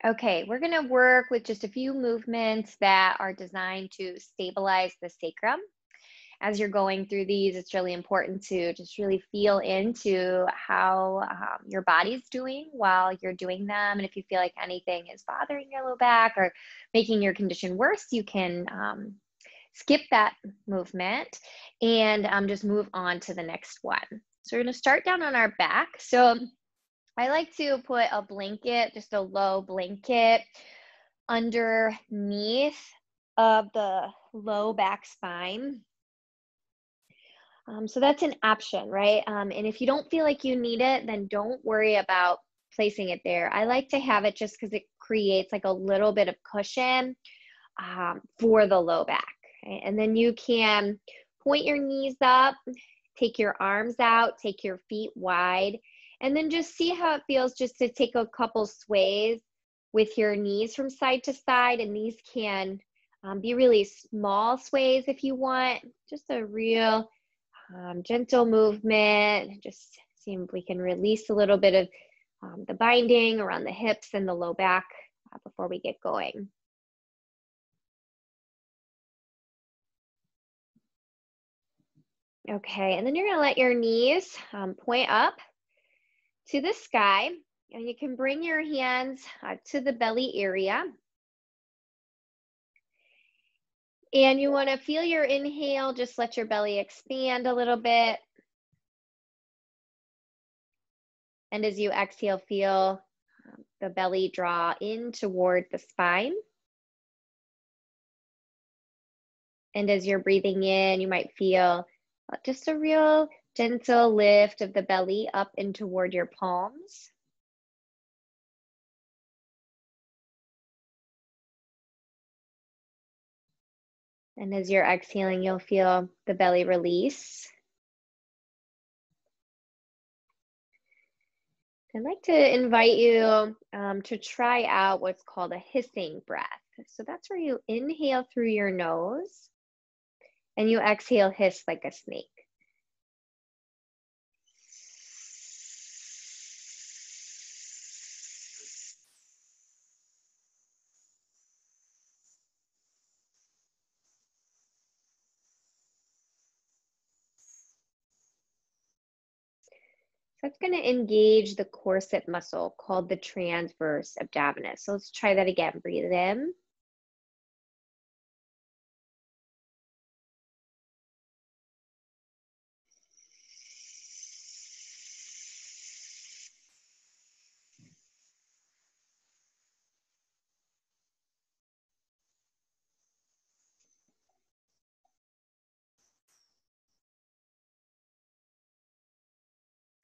Okay, we're going to work with just a few movements that are designed to stabilize the sacrum. As you're going through these, it's really important to just really feel into how your body's doing while you're doing them. And if you feel like anything is bothering your low back or making your condition worse, you can skip that movement and just move on to the next one. So we're going to start down on our back. So I like to put a blanket, just a low blanket, underneath of the low back spine. So that's an option, right? And if you don't feel like you need it, then don't worry about placing it there. I like to have it just because it creates like a little bit of cushion for the low back. Okay? And then you can point your knees up, take your arms out, take your feet wide, and then just see how it feels just to take a couple sways with your knees from side to side. And these can be really small sways if you want, just a real gentle movement. Just see if we can release a little bit of the binding around the hips and the low back before we get going. Okay, and then you're gonna let your knees point up to the sky, and you can bring your hands to the belly area. And you wanna feel your inhale, just let your belly expand a little bit. And as you exhale, feel the belly draw in toward the spine. And as you're breathing in, you might feel just a real gentle lift of the belly up and toward your palms. And as you're exhaling, you'll feel the belly release. I'd like to invite you to try out what's called a hissing breath. So that's where you inhale through your nose and you exhale, hiss like a snake. So that's going to engage the corset muscle called the transverse abdominis. So let's try that again. Breathe in.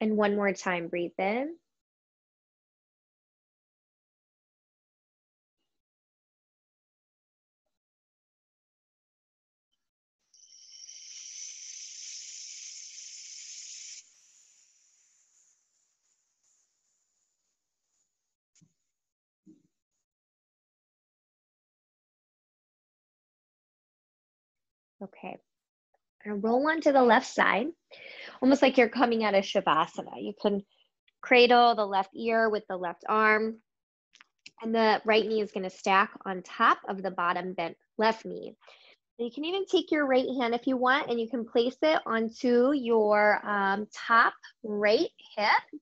And one more time, breathe in. Okay. And roll onto the left side, almost like you're coming out of Shavasana. You can cradle the left ear with the left arm, and the right knee is going to stack on top of the bottom bent left knee. You can even take your right hand if you want, and you can place it onto your top right hip.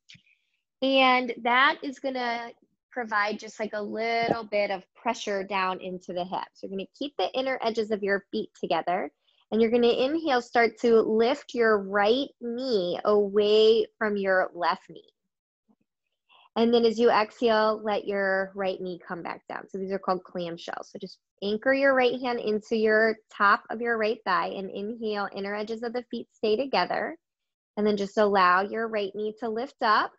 And that is going to provide just like a little bit of pressure down into the hips. You're going to keep the inner edges of your feet together. And you're going to inhale, start to lift your right knee away from your left knee. And then as you exhale, let your right knee come back down. So these are called clamshells. So just anchor your right hand into your top of your right thigh and inhale, inner edges of the feet stay together. And then just allow your right knee to lift up.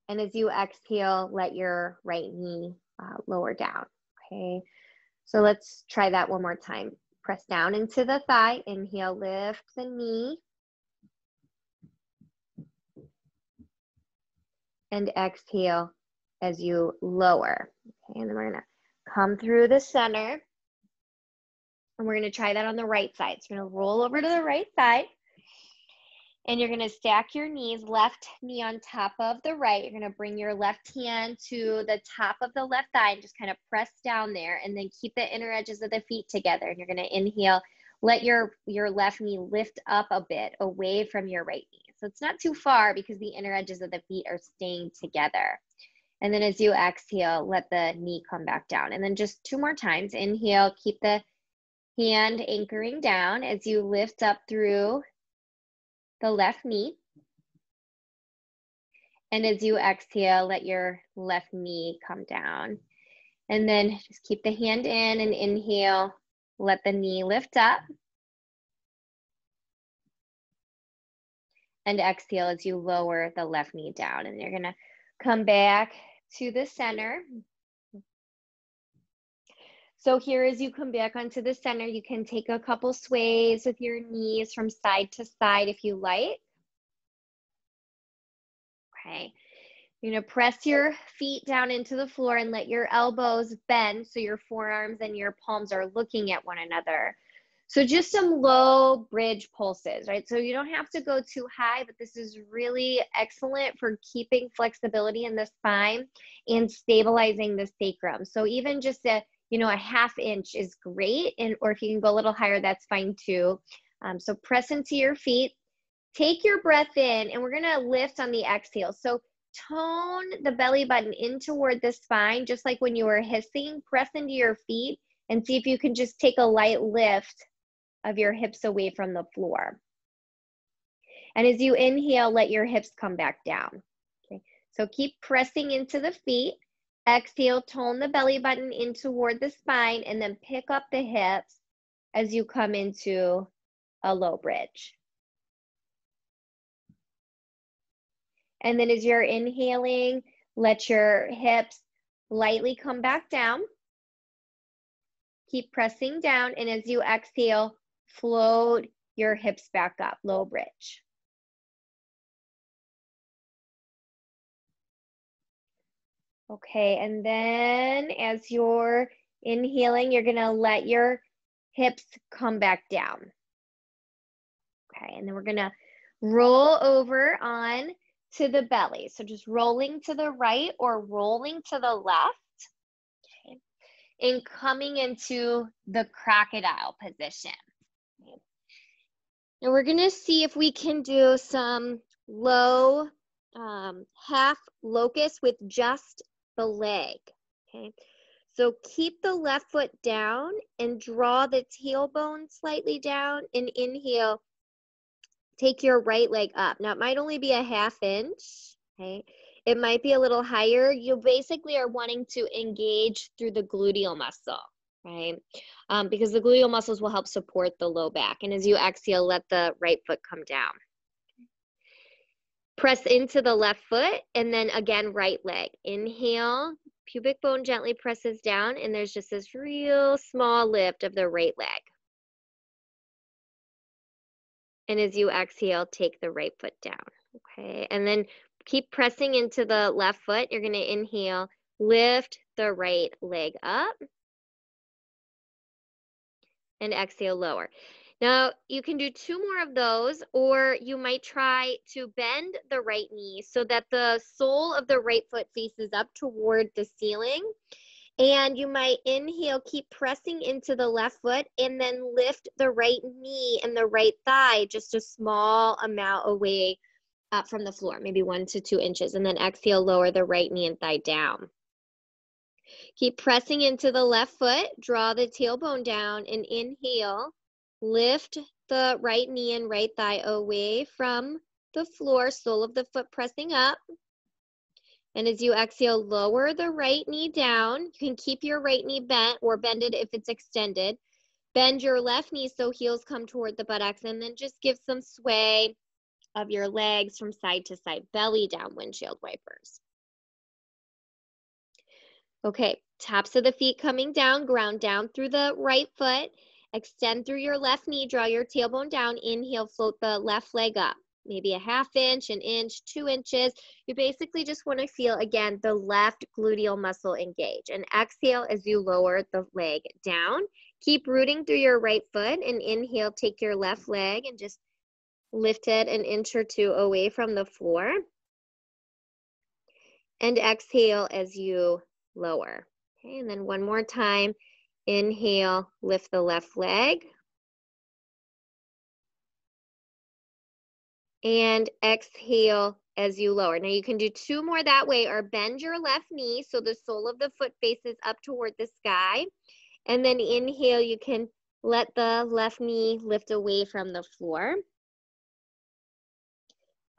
And as you exhale, let your right knee lower down, okay? So let's try that one more time. Press down into the thigh, inhale, lift the knee. And exhale as you lower. Okay, and then we're gonna come through the center. And we're gonna try that on the right side. So we're gonna roll over to the right side. And you're gonna stack your knees, left knee on top of the right. You're gonna bring your left hand to the top of the left thigh and just kind of press down there, and then keep the inner edges of the feet together. And you're gonna inhale, let your left knee lift up a bit away from your right knee. So it's not too far because the inner edges of the feet are staying together. And then as you exhale, let the knee come back down. And then just 2 more times. Inhale, keep the hand anchoring down as you lift up through the left knee. And as you exhale, let your left knee come down. And then just keep the hand in and inhale, let the knee lift up. And exhale as you lower the left knee down. And you're gonna come back to the center. So here, as you come back onto the center, you can take a couple sways with your knees from side to side if you like. Okay. You're gonna press your feet down into the floor and let your elbows bend so your forearms and your palms are looking at one another. So just some low bridge pulses, right? So you don't have to go too high, but this is really excellent for keeping flexibility in the spine and stabilizing the sacrum. So even just a 1/2 inch is great, or if you can go a little higher, that's fine too. So press into your feet, take your breath in, and we're gonna lift on the exhale. So tone the belly button in toward the spine, just like when you were hissing. Press into your feet and see if you can just take a light lift of your hips away from the floor. And as you inhale, let your hips come back down. Okay, so keep pressing into the feet. Exhale, tone the belly button in toward the spine, and then pick up the hips as you come into a low bridge. And then as you're inhaling, let your hips lightly come back down. Keep pressing down, and as you exhale, float your hips back up, low bridge. Okay, and then as you're inhaling, you're gonna let your hips come back down. Okay, and then we're gonna roll over on to the belly. So just rolling to the right or rolling to the left. Okay, and coming into the crocodile position. Okay. Now we're gonna see if we can do some low half locust with just the leg. Okay, so keep the left foot down and draw the tailbone slightly down, and inhale, take your right leg up. Now it might only be a 1/2 inch, okay? It might be a little higher. You basically are wanting to engage through the gluteal muscle, right? Because the gluteal muscles will help support the low back. And as you exhale, let the right foot come down. Press into the left foot, and then again, right leg. Inhale, pubic bone gently presses down, and there's just this real small lift of the right leg. And as you exhale, take the right foot down, okay? And then keep pressing into the left foot. You're gonna inhale, lift the right leg up, and exhale, lower. Now, you can do 2 more of those, or you might try to bend the right knee so that the sole of the right foot faces up toward the ceiling. And you might inhale, keep pressing into the left foot, and then lift the right knee and the right thigh just a small amount away from the floor, maybe 1 to 2 inches. And then exhale, lower the right knee and thigh down. Keep pressing into the left foot, draw the tailbone down, and inhale, lift the right knee and right thigh away from the floor, sole of the foot pressing up. And as you exhale, lower the right knee down. You can keep your right knee bent or bend it if it's extended. Bend your left knee so heels come toward the buttocks, and then just give some sway of your legs from side to side, belly down, windshield wipers. Okay, tops of the feet coming down, ground down through the right foot. Extend through your left knee, draw your tailbone down. Inhale, float the left leg up. Maybe a 1/2 inch, 1 inch, 2 inches. You basically just want to feel, again, the left gluteal muscle engage. And exhale as you lower the leg down. Keep rooting through your right foot, and inhale, take your left leg and just Lift it an inch or two away from the floor. And exhale as you lower. Okay, and then one more time. Inhale, lift the left leg. And exhale as you lower. Now you can do two more that way, or bend your left knee so the sole of the foot faces up toward the sky. And then inhale, you can let the left knee lift away from the floor.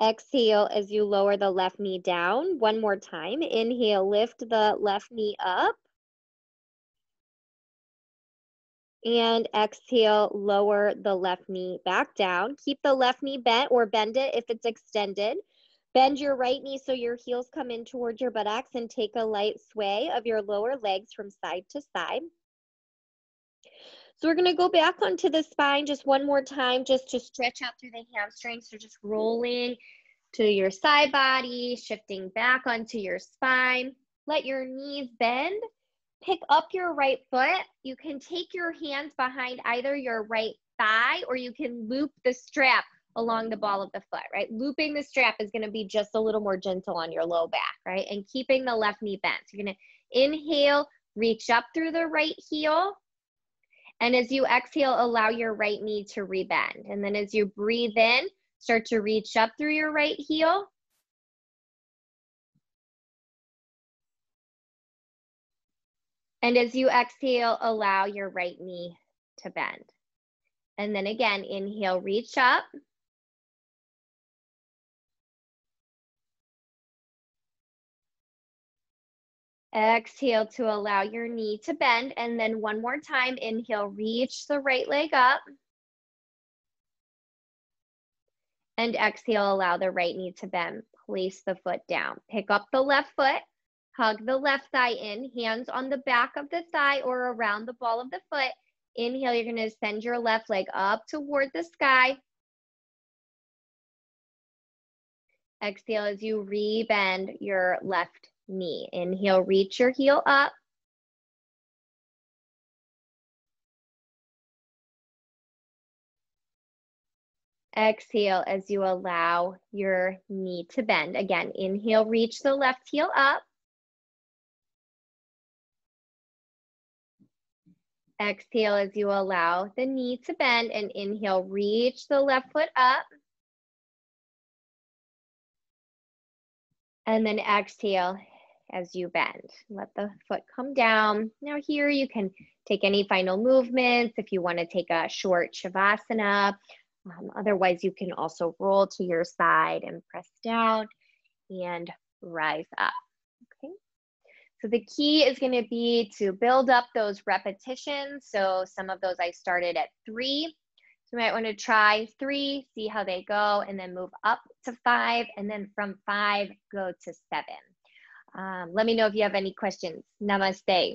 Exhale as you lower the left knee down. One more time. Inhale, lift the left knee up. And exhale, lower the left knee back down. Keep the left knee bent, or bend it if it's extended. Bend your right knee so your heels come in towards your buttocks, and take a light sway of your lower legs from side to side. So we're going to go back onto the spine just one more time, just to stretch out through the hamstrings. So just rolling to your side body, shifting back onto your spine. Let your knees bend. Pick up your right foot. You can take your hands behind either your right thigh, or you can loop the strap along the ball of the foot, right? Looping the strap is going to be just a little more gentle on your low back, right? And keeping the left knee bent. So you're going to inhale, reach up through the right heel. And as you exhale, allow your right knee to rebend. And then as you breathe in, start to reach up through your right heel. And as you exhale, allow your right knee to bend. And then again, inhale, reach up. Exhale to allow your knee to bend. And then one more time, inhale, reach the right leg up. And exhale, allow the right knee to bend. Place the foot down. Pick up the left foot. Hug the left thigh in, hands on the back of the thigh or around the ball of the foot. Inhale, you're going to send your left leg up toward the sky. Exhale as you rebend your left knee. Inhale, reach your heel up. Exhale as you allow your knee to bend. Again, inhale, reach the left heel up. Exhale as you allow the knee to bend, and inhale, reach the left foot up. And then exhale as you bend. Let the foot come down. Now here you can take any final movements if you want to take a short shavasana. Otherwise, you can also roll to your side and press down and rise up. Okay. So the key is going to be to build up those repetitions. So some of those I started at 3. So you might want to try 3, see how they go, and then move up to 5, and then from 5, go to 7. Let me know if you have any questions. Namaste.